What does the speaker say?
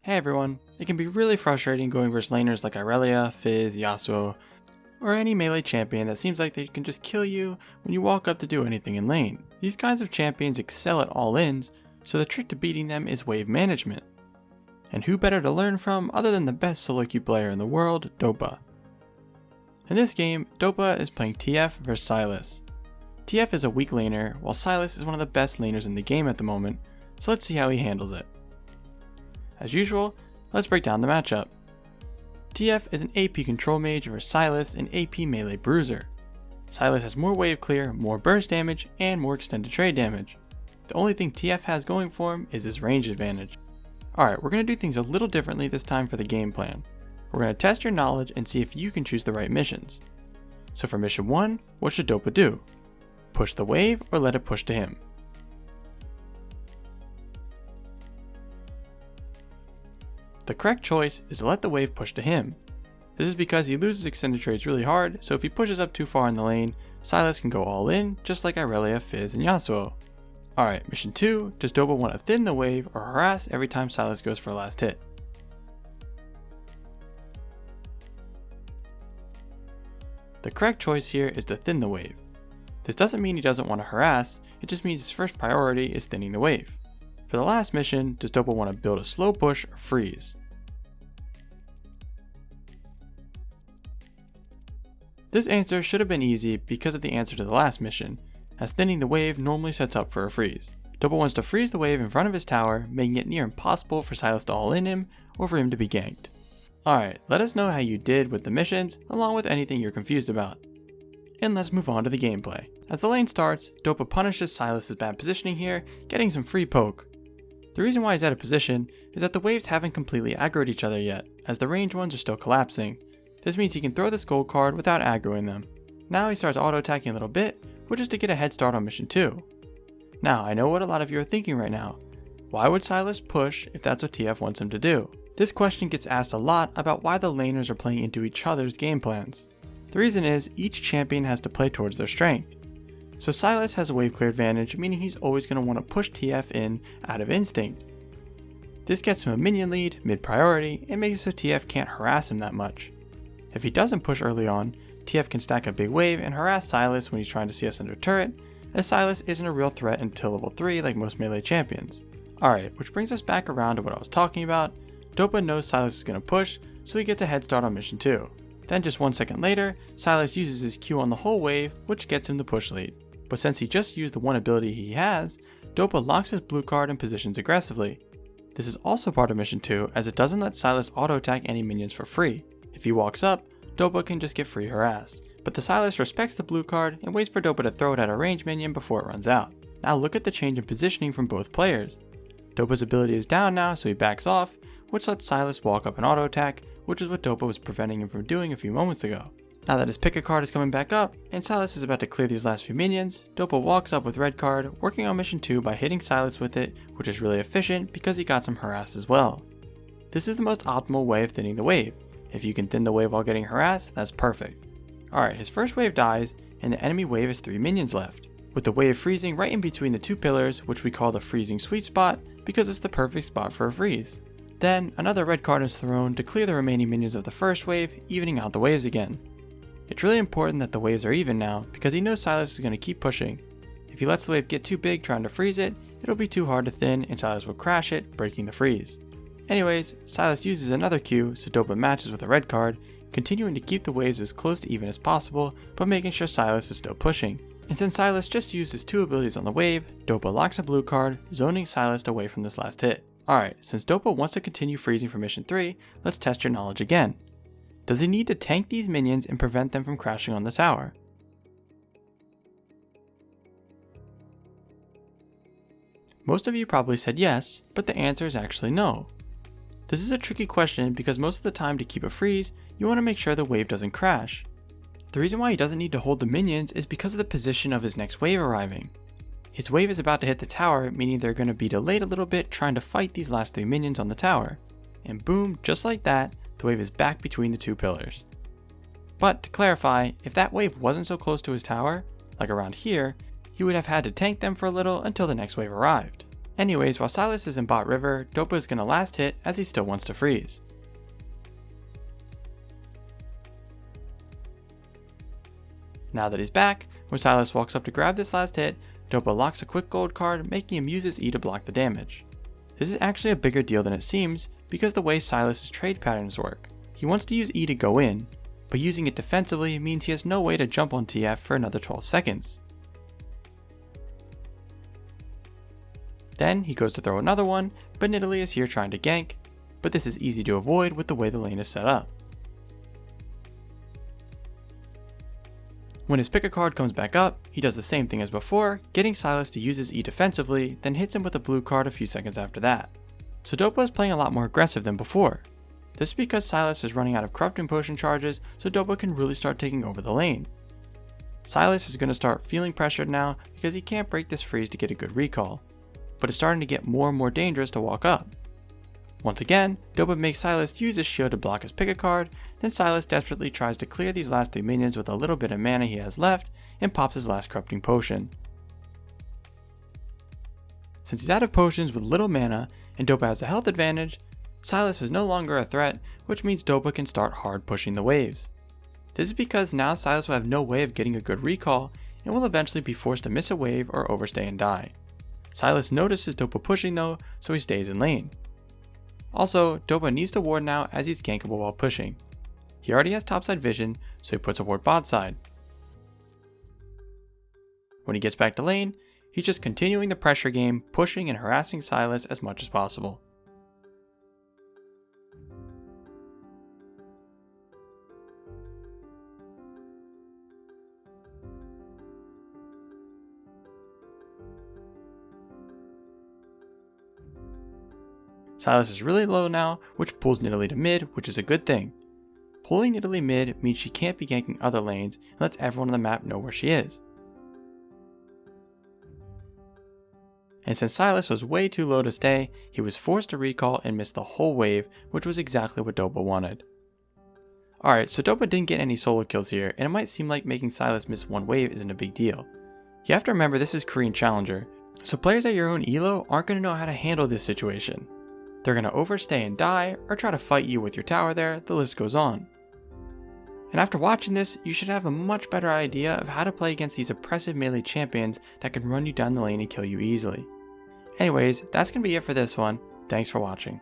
Hey everyone, it can be really frustrating going versus laners like Irelia, Fizz, Yasuo, or any melee champion that seems like they can just kill you when you walk up to do anything in lane. These kinds of champions excel at all-ins, so the trick to beating them is wave management. And who better to learn from other than the best solo queue player in the world, Dopa. In this game, Dopa is playing TF vs Sylas. TF is a weak laner, while Sylas is one of the best laners in the game at the moment, so let's see how he handles it. As usual, let's break down the matchup. TF is an AP control mage versus Sylas, an AP melee bruiser. Sylas has more wave clear, more burst damage, and more extended trade damage. The only thing TF has going for him is his range advantage. Alright, we're going to do things a little differently this time for the game plan. We're going to test your knowledge and see if you can choose the right missions. So for mission 1, what should Dopa do? Push the wave or let it push to him? The correct choice is to let the wave push to him. This is because he loses extended trades really hard, so if he pushes up too far in the lane, Sylas can go all in, just like Irelia, Fizz, and Yasuo. Alright, mission 2, does Dopa want to thin the wave or harass every time Sylas goes for a last hit? The correct choice here is to thin the wave. This doesn't mean he doesn't want to harass, it just means his first priority is thinning the wave. For the last mission, does Dopa want to build a slow push or freeze? This answer should have been easy because of the answer to the last mission, as thinning the wave normally sets up for a freeze. Dopa wants to freeze the wave in front of his tower, making it near impossible for Sylas to all in him or for him to be ganked. Alright, let us know how you did with the missions, along with anything you're confused about. And let's move on to the gameplay. As the lane starts, Dopa punishes Sylas' bad positioning here, getting some free poke. The reason why he's out of position is that the waves haven't completely aggroed each other yet, as the ranged ones are still collapsing. This means he can throw this gold card without aggroing them. Now he starts auto-attacking a little bit, which is to get a head start on mission 2. Now I know what a lot of you are thinking right now. Why would Sylas push if that's what TF wants him to do? This question gets asked a lot about why the laners are playing into each other's game plans. The reason is each champion has to play towards their strength. So Sylas has a wave clear advantage, meaning he's always going to want to push TF in out of instinct. This gets him a minion lead, mid priority, and makes it so TF can't harass him that much. If he doesn't push early on, TF can stack a big wave and harass Sylas when he's trying to see us under turret, as Sylas isn't a real threat until level 3 like most melee champions. Alright, which brings us back around to what I was talking about. Dopa knows Sylas is going to push, so he gets a head start on mission 2. Then just 1 second later, Sylas uses his Q on the whole wave, which gets him the push lead. But since he just used the one ability he has, Dopa locks his blue card and positions aggressively. This is also part of mission 2 as it doesn't let Sylas auto-attack any minions for free. If he walks up, Dopa can just get free harass. But the Sylas respects the blue card and waits for Dopa to throw it at a ranged minion before it runs out. Now look at the change in positioning from both players. Dopa's ability is down now, so he backs off, which lets Sylas walk up and auto-attack, which is what Dopa was preventing him from doing a few moments ago. Now that his pick a card is coming back up, and Sylas is about to clear these last few minions, Dopa walks up with red card, working on mission 2 by hitting Sylas with it, which is really efficient because he got some harass as well. This is the most optimal way of thinning the wave. If you can thin the wave while getting harassed, that's perfect. Alright, his first wave dies, and the enemy wave has 3 minions left, with the wave freezing right in between the 2 pillars, which we call the freezing sweet spot because it's the perfect spot for a freeze. Then, another red card is thrown to clear the remaining minions of the first wave, evening out the waves again. It's really important that the waves are even now, because he knows Sylas is going to keep pushing. If he lets the wave get too big trying to freeze it, it'll be too hard to thin and Sylas will crash it, breaking the freeze. Anyways, Sylas uses another Q so Dopa matches with a red card, continuing to keep the waves as close to even as possible, but making sure Sylas is still pushing. And since Sylas just used his 2 abilities on the wave, Dopa locks a blue card, zoning Sylas away from this last hit. Alright, since Dopa wants to continue freezing for mission 3, let's test your knowledge again. Does he need to tank these minions and prevent them from crashing on the tower? Most of you probably said yes, but the answer is actually no. This is a tricky question because most of the time to keep a freeze, you want to make sure the wave doesn't crash. The reason why he doesn't need to hold the minions is because of the position of his next wave arriving. His wave is about to hit the tower, meaning they're going to be delayed a little bit trying to fight these last 3 minions on the tower. And boom, just like that, the wave is back between the 2 pillars. But to clarify, if that wave wasn't so close to his tower, like around here, he would have had to tank them for a little until the next wave arrived. Anyways, while Sylas is in bot river, Dopa is going to last hit as he still wants to freeze. Now that he's back, when Sylas walks up to grab this last hit, Dopa locks a quick gold card, making him use his E to block the damage. This is actually a bigger deal than it seems because the way Sylas' trade patterns work. He wants to use E to go in, but using it defensively means he has no way to jump on TF for another 12 seconds. Then he goes to throw another one, but Nidalee is here trying to gank, but this is easy to avoid with the way the lane is set up. When his pick a card comes back up, he does the same thing as before, getting Sylas to use his E defensively, then hits him with a blue card a few seconds after that. So Dopa is playing a lot more aggressive than before. This is because Sylas is running out of corrupting potion charges, so Dopa can really start taking over the lane. Sylas is going to start feeling pressured now because he can't break this freeze to get a good recall, but it's starting to get more and more dangerous to walk up. Once again, Dopa makes Sylas use his shield to block his pick a card, then Sylas desperately tries to clear these last 3 minions with a little bit of mana he has left and pops his last corrupting potion. Since he's out of potions with little mana and Dopa has a health advantage, Sylas is no longer a threat, which means Dopa can start hard pushing the waves. This is because now Sylas will have no way of getting a good recall and will eventually be forced to miss a wave or overstay and die. Sylas notices Dopa pushing though, so he stays in lane. Also, Dopa needs to ward now as he's gankable while pushing. He already has topside vision, so he puts a ward bot side. When he gets back to lane, he's just continuing the pressure game, pushing and harassing Sylas as much as possible. Sylas is really low now, which pulls Nidalee to mid, which is a good thing. Pulling Nidalee mid means she can't be ganking other lanes and lets everyone on the map know where she is. And since Sylas was way too low to stay, he was forced to recall and miss the whole wave, which was exactly what Dopa wanted. Alright, so Dopa didn't get any solo kills here, and it might seem like making Sylas miss one wave isn't a big deal. You have to remember this is Korean Challenger, so players at your own elo aren't going to know how to handle this situation. They're going to overstay and die, or try to fight you with your tower there, the list goes on. And after watching this, you should have a much better idea of how to play against these oppressive melee champions that can run you down the lane and kill you easily. Anyways, that's going to be it for this one. Thanks for watching.